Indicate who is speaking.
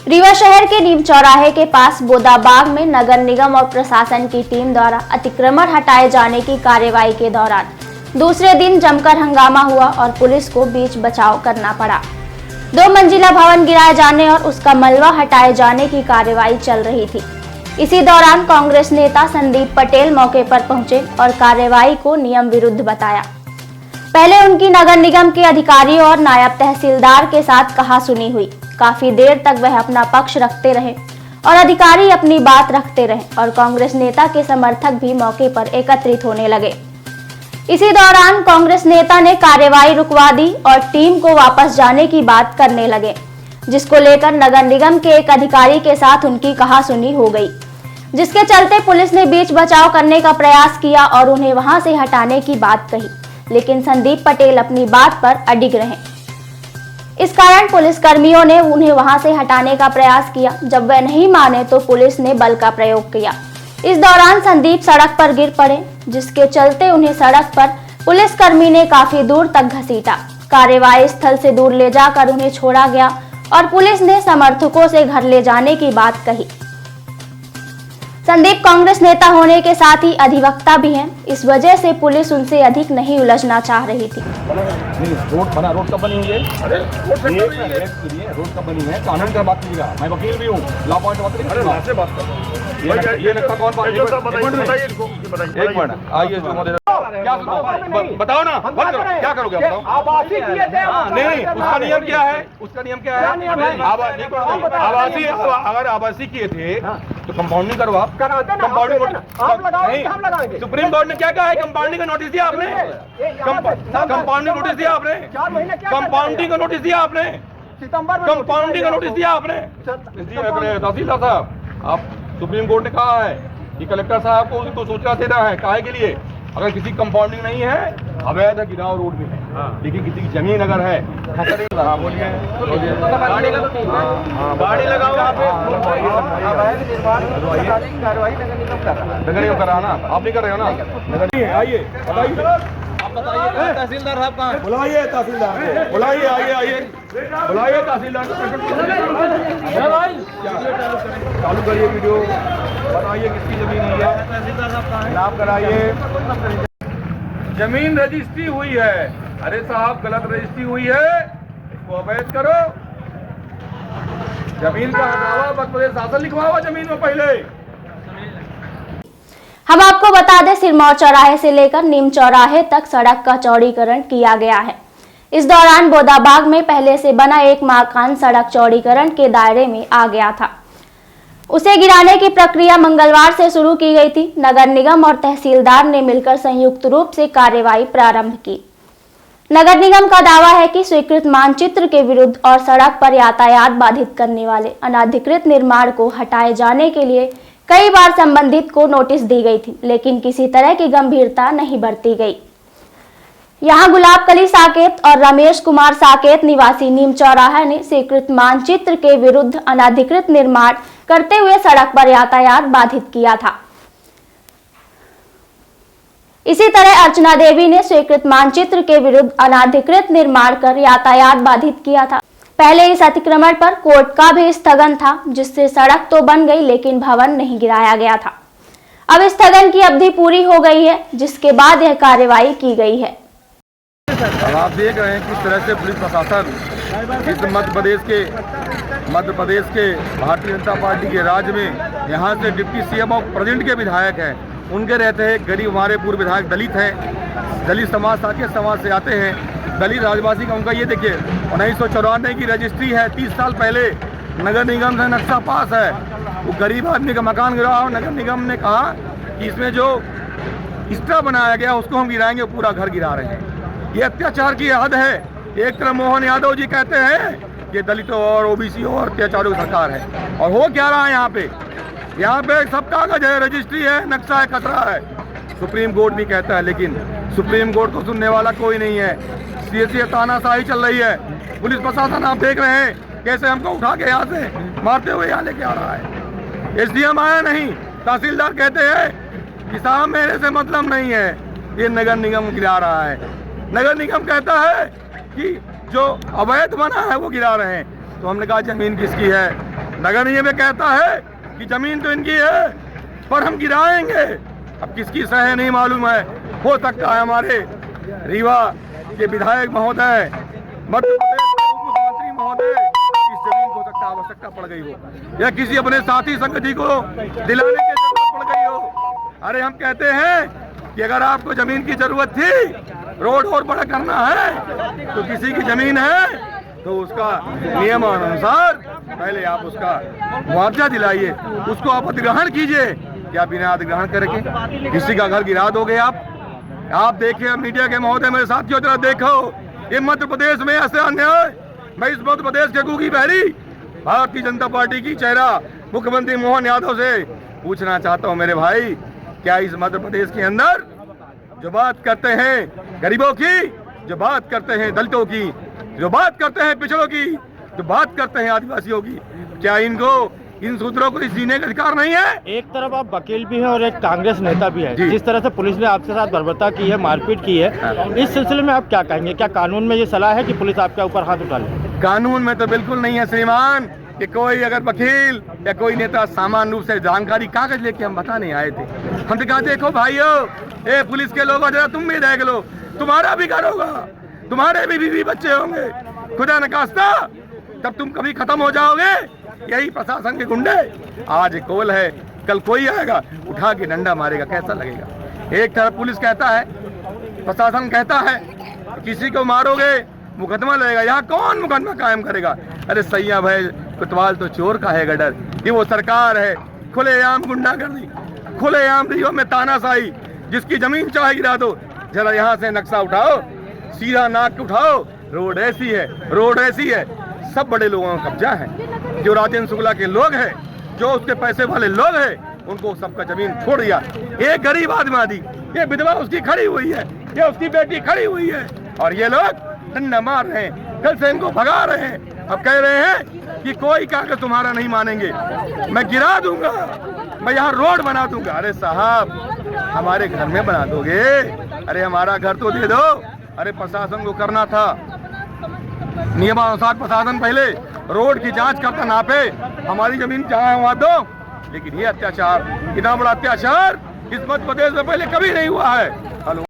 Speaker 1: रीवा शहर के नीम चौराहे के पास बोदाबाग में नगर निगम और प्रशासन की टीम द्वारा अतिक्रमण हटाए जाने की कार्यवाही के दौरान दूसरे दिन जमकर हंगामा हुआ और पुलिस को बीच बचाव करना पड़ा। 2 मंजिला भवन गिराए जाने और उसका मलबा हटाए जाने की कार्यवाही चल रही थी। इसी दौरान कांग्रेस नेता संदीप पटेल मौके पर पहुंचे और कार्यवाही को नियम विरुद्ध बताया। पहले उनकी नगर निगम के अधिकारियों और नायब तहसीलदार के साथ कहासुनी हुई। काफी देर तक वह अपना पक्ष रखते रहे और अधिकारी अपनी बात रखते रहे और कांग्रेस नेता के समर्थक भी मौके पर एकत्रित होने लगे। इसी दौरान कांग्रेस नेता ने कार्यवाही रुकवा दी और टीम को वापस जाने की बात करने लगे, जिसको लेकर नगर निगम के एक अधिकारी के साथ उनकी कहासुनी हो गई, जिसके चलते पुलिस ने बीच बचाव करने का प्रयास किया और उन्हें वहां से हटाने की बात कही, लेकिन संदीप पटेल अपनी बात पर अडिग रहे। इस कारण पुलिस कर्मियों ने उन्हें वहां से हटाने का प्रयास किया। जब वह नहीं माने तो पुलिस ने बल का प्रयोग किया। इस दौरान संदीप सड़क पर गिर पड़े, जिसके चलते उन्हें सड़क पर पुलिस कर्मी ने काफी दूर तक घसीटा। कार्यवाही स्थल से दूर ले जाकर उन्हें छोड़ा गया और पुलिस ने समर्थकों से घर ले जाने की बात कही। संदीप कांग्रेस नेता होने के साथ ही अधिवक्ता भी हैं, इस वजह से पुलिस उनसे अधिक नहीं उलझना चाह रही थी।
Speaker 2: रोड कब बनी हुई है? रोड कब बनी है? कानून का बात कीजिएगा। मैं वकील भी हूँ, लॉ पॉइंट बात कर। ये नक्शा कौन बात? एक मिनट आइए, क्या बताओ ना, क्या करोगे बताओ?
Speaker 3: आवासीय किए थे।
Speaker 2: नहीं, उसका नियम क्या है? उसका नियम क्या है? आवासीय, अगर आवासीय किए थे तो कंपाउंडिंग करो आप। कंपाउंडिंग नहीं, सुप्रीम कोर्ट ने क्या कहा है? कंपाउंडिंग का नोटिस दिया आपने? कंपाउंडिंग नोटिस दिया आपने? कंपाउंडिंग का नोटिस दिया आपने? कंपाउंडिंग का नोटिस दिया आपने? तहसीलदार साहब, आप सुप्रीम कोर्ट ने कहा है कि कलेक्टर साहब को उसको सूचना देना है। काहे के लिए? अगर किसी कंपाउंडिंग नहीं है, अवैध गिराव रोड में है, लेकिन किसी की जमीन अगर है, बोलिए गाड़ी लगाओ, नगर निगम कर रहा ना, आप नहीं कर रहे हो ना? आइए बताइए, तहसीलदार साहब कहाँ? बुलाइए तहसीलदार, बुलाइए, आइए बुलाइए तहसीलदार। चालू करिए वीडियो, बताइए किसकी जमीन है? तहसीलदार साहब कहाँ है? आप कराइए। जमीन रजिस्ट्री हुई है। अरे साहब, गलत रजिस्ट्री हुई है, इसको अवैध करो। जमीन का हटावा, मध्य शासन लिखवाओ जमीन में पहले।
Speaker 1: हम आपको बता दें, सिरमौर चौराहे से लेकर नीम चौराहे तक सड़क का चौड़ीकरण किया गया है। इस दौरान बोदाबाग में पहले से बना एक मकान सड़क चौड़ीकरण के दायरे में आ गया था। उसे गिराने की प्रक्रिया मंगलवार से शुरू की गई थी। नगर निगम और तहसीलदार ने मिलकर संयुक्त रूप से कार्यवाही प्रारंभ की। नगर निगम का दावा है कि स्वीकृत मानचित्र के विरुद्ध और सड़क पर यातायात बाधित करने वाले अनाधिकृत निर्माण को हटाए जाने के लिए कई बार संबंधित को नोटिस दी गई थी, लेकिन किसी तरह की गंभीरता नहीं बरती गई। यहां गुलाबकली साकेत और रमेश कुमार साकेत निवासी नीम चौराहा ने स्वीकृत मानचित्र के विरुद्ध अनाधिकृत निर्माण करते हुए सड़क पर यातायात बाधित किया था। इसी तरह अर्चना देवी ने स्वीकृत मानचित्र के विरुद्ध अनाधिकृत निर्माण कर यातायात बाधित किया था। पहले इस अतिक्रमण पर कोर्ट का भी स्थगन था, जिससे सड़क तो बन गई लेकिन भवन नहीं गिराया गया था। अब स्थगन की अवधि पूरी हो गई है, जिसके बाद यह कार्यवाही की गई है।
Speaker 2: अब आप देख रहे हैं किस तरह से पुलिस प्रशासन इस मध्य प्रदेश के भारतीय जनता पार्टी के राज्य में, यहाँ से डिप्टी सीएम और प्रेजेंट के विधायक हैं, उनके रहते हैं। गरीब हमारे पूर्व विधायक दलित हैं, दलित समाज साकेत समाज से आते हैं। दलित राजवासी का उनका ये देखिए 1994 की रजिस्ट्री है, 30 साल पहले नगर निगम से नक्शा पास है। वो गरीब आदमी का मकान गिरा, नगर निगम ने कहा कि इसमें जो एक्स्ट्रा बनाया गया उसको हम गिराएंगे, पूरा घर गिरा रहे हैं। ये अत्याचार की हद है। एक तरफ मोहन यादव जी कहते हैं कि दलितों और ओबीसी और अत्याचारों की सरकार है, और हो क्या रहा है यहाँ पे सब कागज है, रजिस्ट्री है, नक्शा है, खतरा है। सुप्रीम कोर्ट नहीं कहता है, लेकिन सुप्रीम कोर्ट को सुनने वाला कोई नहीं है। ये तानाशाही चल रही है। पुलिस प्रशासन आप देख रहे हैं कैसे हमको उठा के यहाँ से मारते हुए यहाँ लेके आ रहा है। एसडीएम आया नहीं, तहसीलदार कहते हैं कि साहब मेरे से मतलब नहीं है, ये नगर निगम गिरा रहा है। नगर निगम कहता है कि जो अवैध बना है वो गिरा रहे हैं। तो हमने कहा जमीन किसकी है? नगर निगम कहता है कि जमीन तो इनकी है पर हम गिराएंगे। अब किसकी सह है नहीं मालूम है। हो सकता है हमारे रीवा के विधायक महोदय, मध्य प्रदेश के उप मुख्यमंत्री महोदय इस जमीन को सकता आवश्यकता पड़ गई हो, या किसी अपने साथी संगति को दिलाने की जरूरत पड़ गई हो। अरे हम कहते हैं कि अगर आपको जमीन की जरूरत थी, रोड और बड़ा करना है, तो किसी की जमीन है तो उसका नियमानुसार पहले आप उसका मुआवजा दिलाइए, उसको आप अधिग्रहण कीजिए। क्या बिना अधिग्रहण करके किसी का घर गिरा दोगे आप देखिए मीडिया के महोदय, मेरे साथियों जरा देखो, ये मध्य प्रदेश में ऐसे अन्याय। मैं इस मध्य प्रदेश के गूंगी बहरी भारतीय जनता पार्टी की चेहरा मुख्यमंत्री मोहन यादव से पूछना चाहता हूं, मेरे भाई, क्या इस मध्य प्रदेश के अंदर जो बात करते हैं गरीबों की, जो बात करते हैं दलितों की, जो बात करते हैं पिछड़ों की, जो बात करते हैं आदिवासियों की, क्या इनको इन सूत्रों को जीने का अधिकार नहीं है?
Speaker 3: एक तरफ आप वकील भी हैं और एक कांग्रेस नेता भी है। जिस तरह से पुलिस ने आपके साथ बर्बरता की है, मारपीट की है, इस सिलसिले में आप क्या कहेंगे? क्या कानून में ये सलाह है कि पुलिस आपके ऊपर हाथ उठा ले?
Speaker 2: कानून में तो बिल्कुल नहीं है श्रीमान कि कोई अगर वकील या कोई नेता सामान्य रूप से जानकारी कागज लेके हम बता नहीं आए थे। हमने कहा देखो भाइयों, ए पुलिस के लोगों, जरा तुम भी देख लो, तुम्हारा भी घर होगा, तुम्हारे भी बीवी बच्चे होंगे, खुदा न खास्ता तब तुम कभी खत्म हो जाओगे। यही प्रशासन के गुंडे, आज कोल है कल कोई आएगा उठा के डंडा मारेगा, कैसा लगेगा? एक तरफ पुलिस कहता है, प्रशासन कहता है किसी को मारोगे मुकदमा लगेगा, यहाँ कौन मुकदमा कायम करेगा? अरे सैया भाई, कोतवाल तो चोर का है गडर, ये वो सरकार है, खुलेआम गुंडागर्दी, खुलेआम रियो में तानाशाही, जिसकी जमीन चाहे गिरा दो। जरा यहाँ से नक्शा उठाओ, सीधा नाक उठाओ, रोड ऐसी है, रोड ऐसी है, सब बड़े लोगों का कब्जा है। जो राजेंद्र शुक्ला के लोग हैं, जो उसके पैसे वाले लोग हैं, उनको सबका जमीन छोड़ दिया। एक गरीब आदमी, ये विधवा उसकी खड़ी हुई है, ये उसकी बेटी खड़ी हुई है, और ये लोग डंडा मार रहे हैं, कल से इनको भगा रहे हैं। अब कह रहे हैं कि कोई कागज तुम्हारा नहीं मानेंगे, मैं गिरा दूंगा, मैं यहाँ रोड बना दूंगा। अरे साहब, हमारे घर में बना दोगे? अरे हमारा घर तो दे दो। अरे प्रशासन को करना था नियमानुसार, प्रशासन पहले रोड की जांच करता, नापे, हमारी जमीन जहाँ वहाँ दो। लेकिन ये अत्याचार, इतना बड़ा अत्याचार इस मध्य प्रदेश में पहले कभी नहीं हुआ है। हेलो।